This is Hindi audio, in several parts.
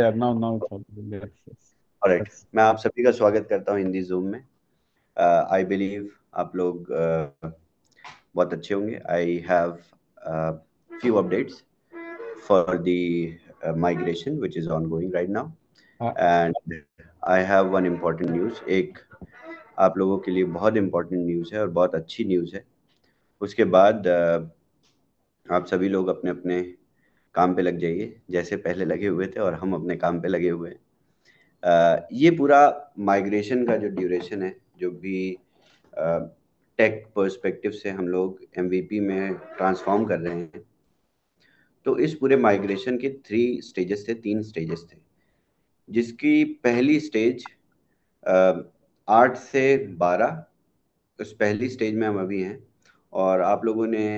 Yeah, now it's audible. Yes, yes. Alright, That's मैं आप सभी का स्वागत करता हूँ हिंदी जूम में। आई बिलीव आप लोग बहुत अच्छे होंगे। I have few updates for the migration which is ongoing right now, uh, and I have one important news। एक आप लोगों के लिए बहुत important news है और बहुत अच्छी news है। उसके बाद आप सभी लोग अपने अपने काम पे लग जाइए, जैसे पहले लगे हुए थे, और हम अपने काम पे लगे हुए हैं। ये पूरा माइग्रेशन का जो ड्यूरेशन है, जो भी टेक पर्सपेक्टिव से हम लोग एमवीपी में ट्रांसफॉर्म कर रहे हैं, तो इस पूरे माइग्रेशन के 3 स्टेजेस थे, 3 स्टेजेस थे। जिसकी पहली स्टेज 8 से 12, उस पहली स्टेज में हम अभी हैं। और आप लोगों ने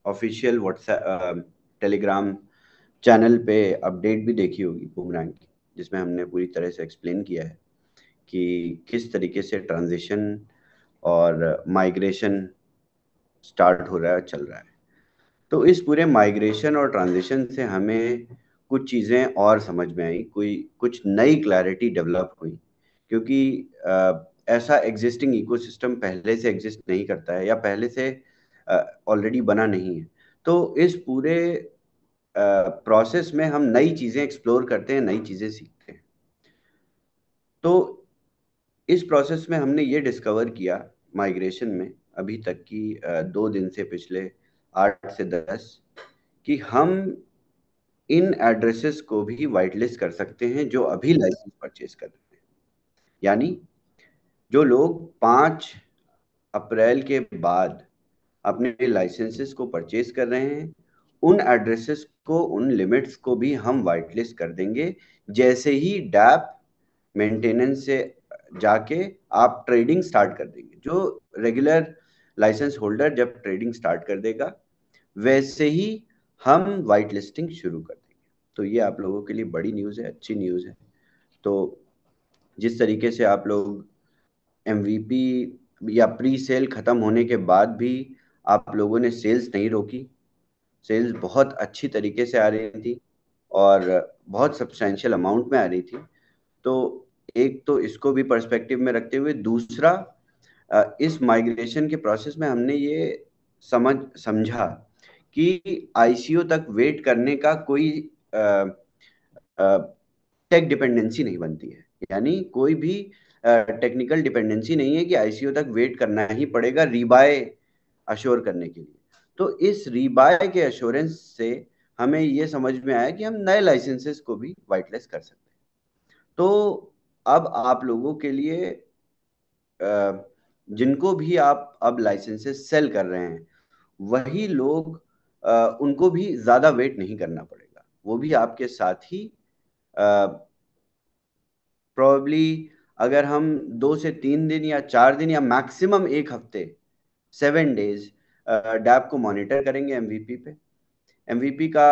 ऑफिशियल व्हाट्सएप टेलीग्राम चैनल पे अपडेट भी देखी होगी बुमरैंग की, जिसमें हमने पूरी तरह से एक्सप्लेन किया है कि किस तरीके से ट्रांजिशन और माइग्रेशन स्टार्ट हो रहा है, चल रहा है। तो इस पूरे माइग्रेशन और ट्रांजिशन से हमें कुछ चीज़ें और समझ में आई, कुछ नई क्लैरिटी डेवलप हुई, क्योंकि ऐसा एग्जिस्टिंग इकोसिस्टम पहले से एग्जिस्ट नहीं करता है या पहले से ऑलरेडी बना नहीं है। तो इस पूरे प्रोसेस में हम नई चीज़ें एक्सप्लोर करते हैं, नई चीज़ें सीखते हैं। तो इस प्रोसेस में हमने ये डिस्कवर किया माइग्रेशन में अभी तक की 2 दिन से पिछले 8 से 10 कि हम इन एड्रेसेस को भी वाइट लिस्ट कर सकते हैं जो अभी लाइसेंस परचेज कर रहे हैं। यानी जो लोग 5 अप्रैल के बाद अपने लाइसेंसेस को परचेज कर रहे हैं, उन एड्रेसेस को, उन लिमिट्स को भी हम वाइट लिस्ट कर देंगे। जैसे ही डैप मेंटेनेंस से जाके आप ट्रेडिंग स्टार्ट कर देंगे, जो रेगुलर लाइसेंस होल्डर जब ट्रेडिंग स्टार्ट कर देगा, वैसे ही हम वाइट लिस्टिंग शुरू कर देंगे। तो ये आप लोगों के लिए बड़ी न्यूज़ है, अच्छी न्यूज़ है। तो जिस तरीके से आप लोग एमवीपी या प्री सेल खत्म होने के बाद भी आप लोगों ने सेल्स नहीं रोकी, सेल्स बहुत अच्छी तरीके से आ रही थी और बहुत सब्सटेंशियल अमाउंट में आ रही थी। तो एक तो इसको भी पर्सपेक्टिव में रखते हुए, दूसरा इस माइग्रेशन के प्रोसेस में हमने ये समझा कि आईसीओ तक वेट करने का कोई टेक डिपेंडेंसी नहीं बनती है। यानी कोई भी टेक्निकल डिपेंडेंसी नहीं है कि आईसीओ तक वेट करना ही पड़ेगा रीबाय अश्योर करने के लिए। तो इस रीबाय के अश्योरेंस से हमें ये समझ में आया कि हम नए लाइसेंसेस को भी वाइटलिस्ट कर सकते हैं। तो अब आप लोगों के लिए जिनको भी आप अब लाइसेंसेस सेल कर रहे हैं, वही लोग उनको भी ज़्यादा वेट नहीं करना पड़ेगा। वो भी आपके साथ ही प्रोबेबली, अगर हम 2 से 3 दिन या 4 दिन या मैक्सिमम 1 हफ्ते, 7 डेज डैप को मॉनिटर करेंगे एमवीपी पे। एमवीपी का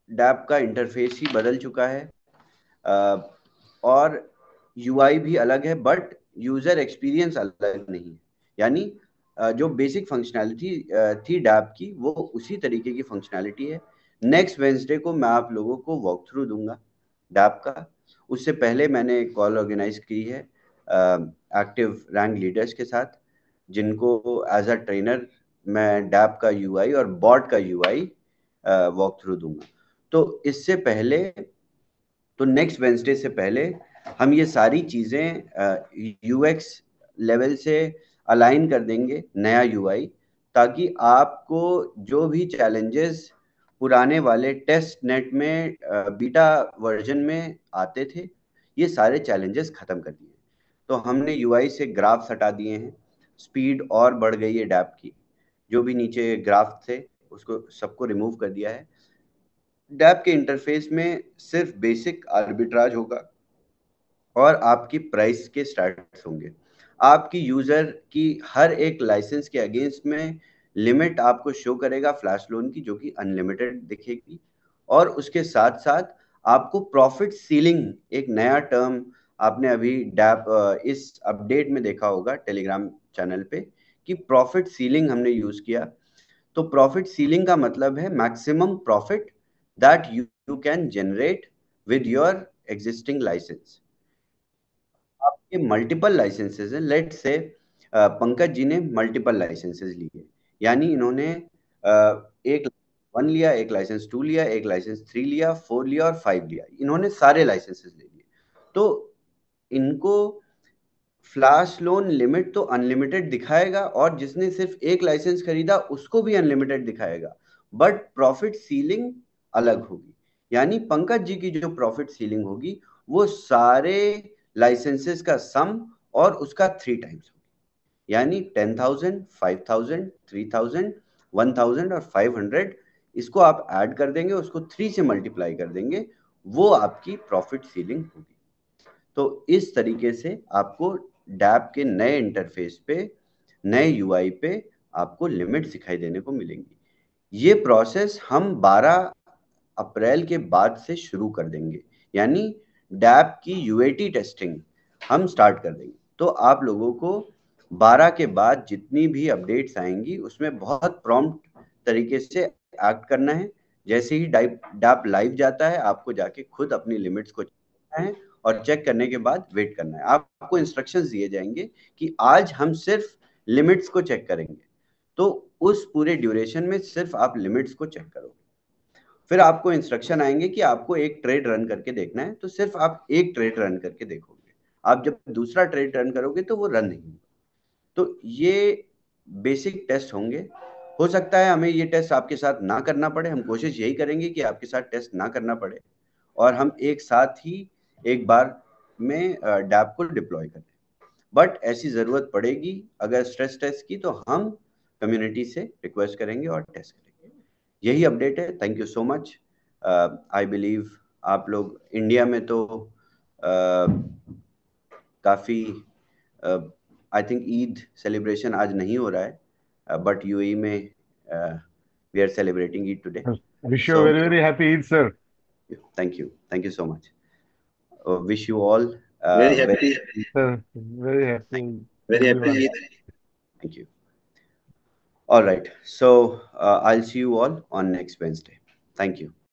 डैप का इंटरफेस ही बदल चुका है और यूआई भी अलग है, बट यूजर एक्सपीरियंस अलग नहीं है। यानी जो बेसिक फंक्शनैलिटी थी डैप की, वो उसी तरीके की फंक्शनैलिटी है। नेक्स्ट वेंसडे को मैं आप लोगों को वॉक थ्रू दूंगा डैप का। उससे पहले मैंने एक कॉल ऑर्गेनाइज की है एक्टिव रैंक लीडर्स के साथ, जिनको एज अ ट्रेनर मैं डैप का यूआई और बॉट का यूआई वॉक थ्रू दूंगा। तो इससे पहले, तो नेक्स्ट वेंसडे से पहले हम ये सारी चीज़ें यूएक्स लेवल से अलाइन कर देंगे, नया यूआई, ताकि आपको जो भी चैलेंजेस पुराने वाले टेस्ट नेट में बीटा वर्जन में आते थे, ये सारे चैलेंजेस खत्म कर दिए। तो हमने यूआई से ग्राफ्स हटा दिए हैं, स्पीड और बढ़ गई है डैप की। जो भी नीचे ग्राफ थे उसको सबको रिमूव कर दिया है। डैप के इंटरफेस में सिर्फ बेसिक आर्बिट्राज होगा और आपकी प्राइस के स्टार्ट्स होंगे। आपकी यूजर की हर एक लाइसेंस के अगेंस्ट में लिमिट आपको शो करेगा फ्लैश लोन की, जो कि अनलिमिटेड दिखेगी। और उसके साथ साथ आपको प्रॉफिट सीलिंग, एक नया टर्म आपने अभी डैप इस अपडेट में देखा होगा टेलीग्राम चैनल पे, कि प्रॉफिट सीलिंग हमने यूज किया। तो प्रॉफिट सीलिंग का मतलब है maximum profit that you can generate with your existing license. आपके मल्टीपल लाइसेंसेज हैं, लेट से पंकज जी ने मल्टीपल लाइसेंसेज लिए, यानी इन्होंने एक 1 लिया, एक लाइसेंस 2 लिया, एक लाइसेंस 3 लिया, 4 लिया और 5 लिया, इन्होंने सारे लाइसेंसेज ले लिए। तो इनको फ्लैश लोन लिमिट तो अनलिमिटेड दिखाएगा और जिसने सिर्फ एक लाइसेंस खरीदा उसको भी अनलिमिटेड दिखाएगा, बट प्रॉफिट सीलिंग अलग होगी। यानी पंकज जी की जो प्रॉफिट सीलिंग होगी वो सारे लाइसेंसेस का सम और उसका 3 टाइम्स होगी, यानी 10,000, 5,000, 3,000, 1,000 और 500, इसको आप ऐड कर देंगे, उसको 3 से मल्टीप्लाई कर देंगे, वो आपकी प्रॉफिट सीलिंग होगी। तो इस तरीके से आपको डैप के नए इंटरफेस पे, नए यूआई पे आपको लिमिट दिखाई देने को मिलेंगी। ये प्रोसेस हम 12 अप्रैल के बाद से शुरू कर देंगे, यानी डैप की यूएटी टेस्टिंग हम स्टार्ट कर देंगे। तो आप लोगों को 12 के बाद जितनी भी अपडेट्स आएंगी उसमें बहुत प्रॉम्प्ट तरीके से एक्ट करना है। जैसे ही डैप लाइव जाता है आपको जाके खुद अपनी लिमिट्स को चेक करना है और चेक करने के बाद वेट करना है। आपको इंस्ट्रक्शंस दिए जाएंगे कि आज हम सिर्फ लिमिट्स को चेक करेंगे, तो उस पूरे ड्यूरेशन में सिर्फ आप लिमिट्स को चेक करोगे। फिर आपको इंस्ट्रक्शन आएंगे कि आपको एक ट्रेड रन करके देखना है, तो सिर्फ आप एक ट्रेड रन करके देखोगे। आप जब दूसरा ट्रेड रन करोगे तो वो रन नहीं होगा। तो ये बेसिक टेस्ट होंगे। हो सकता है हमें ये टेस्ट आपके साथ ना करना पड़े, हम कोशिश यही करेंगे कि आपके साथ टेस्ट ना करना पड़े और हम एक साथ ही एक बार में डैप को डिप्लॉय करें। बट ऐसी ज़रूरत पड़ेगी अगर स्ट्रेस टेस्ट की, तो हम कम्युनिटी से रिक्वेस्ट करेंगे और टेस्ट करेंगे। यही अपडेट है। Thank you so much. I believe आप लोग इंडिया में तो काफ़ी आई थिंक ईद सेलिब्रेशन आज नहीं हो रहा है, बट यूएई में we are celebrating Eid today. Wish you a So very, very happy Eid, sir. thank you so much. Wish you all Very very happy, Sir, very happy, very happy everyone. Eid. thank you. All right, so I'll see you all on next Wednesday. Thank you.